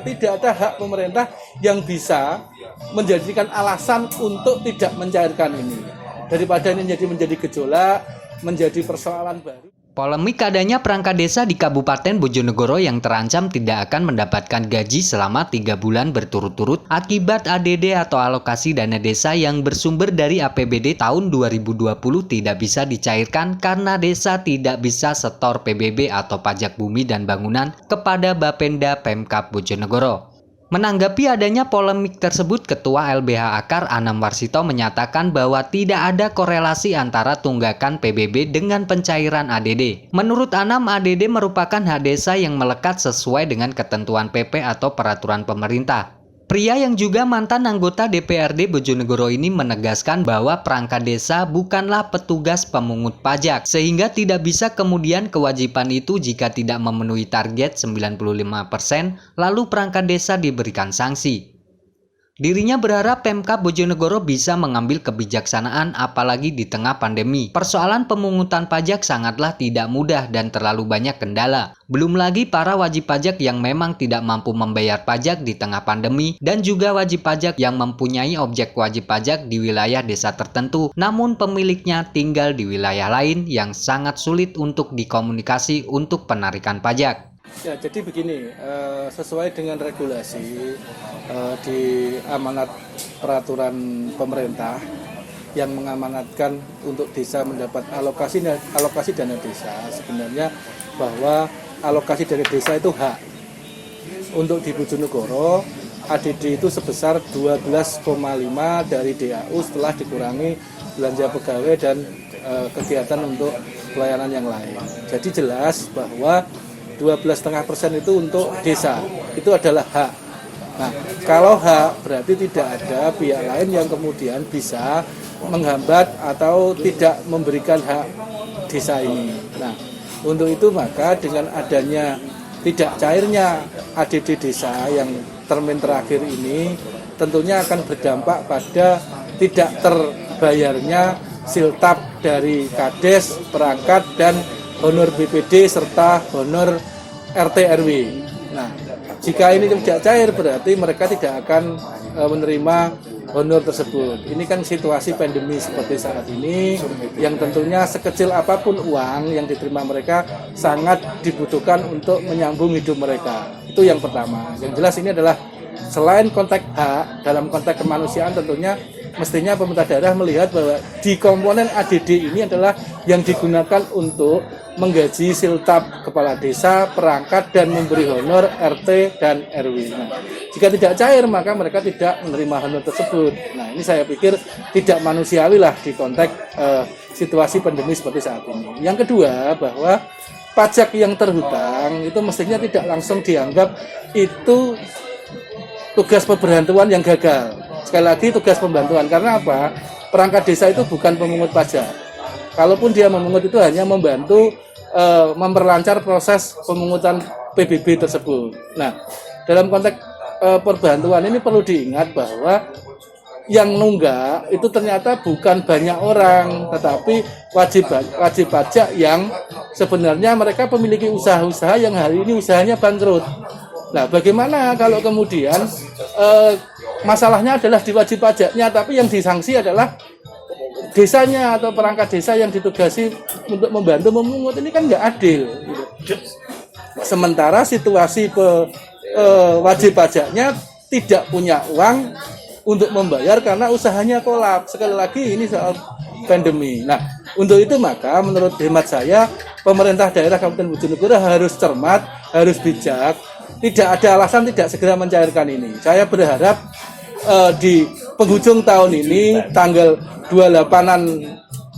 tidak ada hak pemerintah yang bisa menjadikan alasan untuk tidak mencairkan ini. Daripada ini menjadi gejolak, menjadi persoalan baru. Polemik adanya perangkat desa di Kabupaten Bojonegoro yang terancam tidak akan mendapatkan gaji selama 3 bulan berturut-turut akibat ADD atau alokasi dana desa yang bersumber dari APBD tahun 2020 tidak bisa dicairkan karena desa tidak bisa setor PBB atau pajak bumi dan bangunan kepada Bapenda Pemkab Bojonegoro. Menanggapi adanya polemik tersebut, Ketua LBH Akar Anam Warsito menyatakan bahwa tidak ada korelasi antara tunggakan PBB dengan pencairan ADD. Menurut Anam, ADD merupakan hak desa yang melekat sesuai dengan ketentuan PP atau peraturan pemerintah. Pria yang juga mantan anggota DPRD Bojonegoro ini menegaskan bahwa perangkat desa bukanlah petugas pemungut pajak, sehingga tidak bisa kemudian kewajiban itu jika tidak memenuhi target 95%, lalu perangkat desa diberikan sanksi. Dirinya berharap Pemkab Bojonegoro bisa mengambil kebijaksanaan apalagi di tengah pandemi. Persoalan pemungutan pajak sangatlah tidak mudah dan terlalu banyak kendala. Belum lagi para wajib pajak yang memang tidak mampu membayar pajak di tengah pandemi dan juga wajib pajak yang mempunyai objek wajib pajak di wilayah desa tertentu namun pemiliknya tinggal di wilayah lain yang sangat sulit untuk dikomunikasi untuk penarikan pajak. Ya, jadi begini, sesuai dengan regulasi di amanat peraturan pemerintah yang mengamanatkan untuk desa mendapat alokasi dana desa, sebenarnya bahwa alokasi dari desa itu hak. Untuk di Bojonegoro, ADD itu sebesar 12,5 dari DAU setelah dikurangi belanja pegawai dan kegiatan untuk pelayanan yang lain. Jadi jelas bahwa 12,5% itu untuk desa, itu adalah hak. Nah, kalau hak berarti tidak ada pihak lain yang kemudian bisa menghambat atau tidak memberikan hak desa ini. Nah, untuk itu maka dengan adanya tidak cairnya ADD desa yang termin terakhir ini tentunya akan berdampak pada tidak terbayarnya siltap dari Kades, perangkat, dan honor BPD serta honor RT RW. Nah, jika ini tidak cair berarti mereka tidak akan menerima honor tersebut. Ini kan situasi pandemi seperti saat ini yang tentunya sekecil apapun uang yang diterima mereka sangat dibutuhkan untuk menyambung hidup mereka. Itu yang pertama. Yang jelas ini adalah selain konteks hak dalam konteks kemanusiaan tentunya mestinya pemerintah daerah melihat bahwa di komponen ADD ini adalah yang digunakan untuk menggaji siltap kepala desa, perangkat, dan memberi honor RT dan RW. Nah, jika tidak cair maka mereka tidak menerima honor tersebut. Nah, ini saya pikir tidak manusiawi lah di konteks situasi pandemi seperti saat ini. Yang kedua, bahwa pajak yang terhutang itu mestinya tidak langsung dianggap itu tugas pemberhentuan yang gagal. Sekali lagi tugas pembantuan, karena apa? Perangkat desa itu bukan pemungut pajak. Kalaupun dia memungut itu hanya membantu memperlancar proses pemungutan PBB tersebut. Nah, dalam konteks perbantuan ini perlu diingat bahwa yang nunggak itu ternyata bukan banyak orang, tetapi wajib pajak yang sebenarnya mereka memiliki usaha-usaha yang hari ini usahanya bangkrut. Nah, bagaimana kalau kemudian masalahnya adalah di wajib pajaknya, tapi yang disanksi adalah desanya atau perangkat desa yang ditugasi untuk membantu memungut, ini kan nggak adil. Sementara situasi wajib pajaknya tidak punya uang untuk membayar karena usahanya kolaps. Sekali lagi ini soal pandemi. Nah, untuk itu maka menurut hemat saya pemerintah daerah Kabupaten Bojonegoro harus cermat, harus bijak. Tidak ada alasan tidak segera mencairkan ini. Saya berharap di penghujung tahun ini tanggal 28-an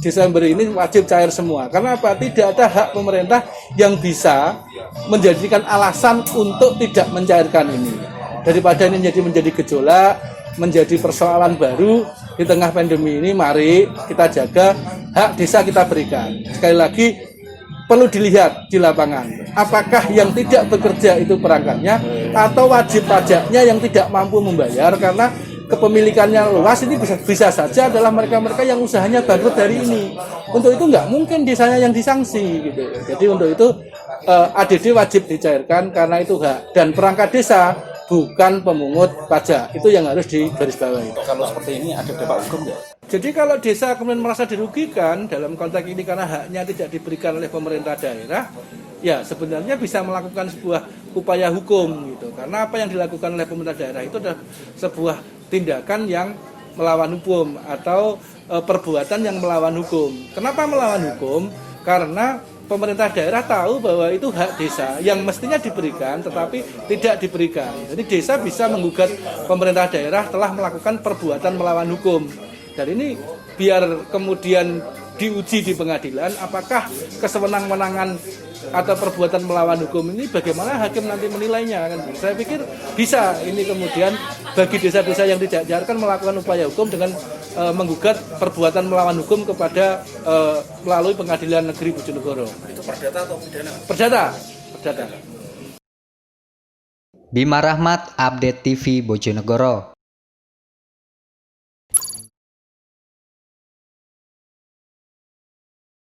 Desember ini wajib cair semua. Karena apa? Tidak ada hak pemerintah yang bisa menjadikan alasan untuk tidak mencairkan ini. Daripada ini menjadi gejolak, menjadi persoalan baru di tengah pandemi ini, mari kita jaga hak desa kita berikan. Sekali lagi perlu dilihat di lapangan, apakah yang tidak bekerja itu perangkatnya atau wajib pajaknya yang tidak mampu membayar karena kepemilikannya luas. Ini bisa saja adalah mereka-mereka yang usahanya bangkrut dari ini. Untuk itu nggak mungkin desanya yang disanksi gitu. Jadi untuk itu ADD wajib dicairkan karena itu hak, dan perangkat desa bukan pemungut pajak. Itu yang harus digarisbawahi. Kalau seperti ini ada dampak hukum nggak? Jadi kalau desa kemudian merasa dirugikan dalam konteks ini karena haknya tidak diberikan oleh pemerintah daerah, ya sebenarnya bisa melakukan sebuah upaya hukum gitu. Karena apa yang dilakukan oleh pemerintah daerah itu adalah sebuah tindakan yang melawan hukum atau perbuatan yang melawan hukum. Kenapa melawan hukum? Karena pemerintah daerah tahu bahwa itu hak desa yang mestinya diberikan tetapi tidak diberikan. Jadi desa bisa menggugat pemerintah daerah telah melakukan perbuatan melawan hukum. Dan ini biar kemudian diuji di pengadilan apakah kesewenang-wenangan atau perbuatan melawan hukum ini bagaimana hakim nanti menilainya kan. Saya pikir bisa ini kemudian bagi desa-desa yang tidak diarahkan melakukan upaya hukum dengan menggugat perbuatan melawan hukum kepada melalui Pengadilan Negeri Bojonegoro. Itu perdata atau pidana? Perdata. Bima Rahmat, Update TV Bojonegoro.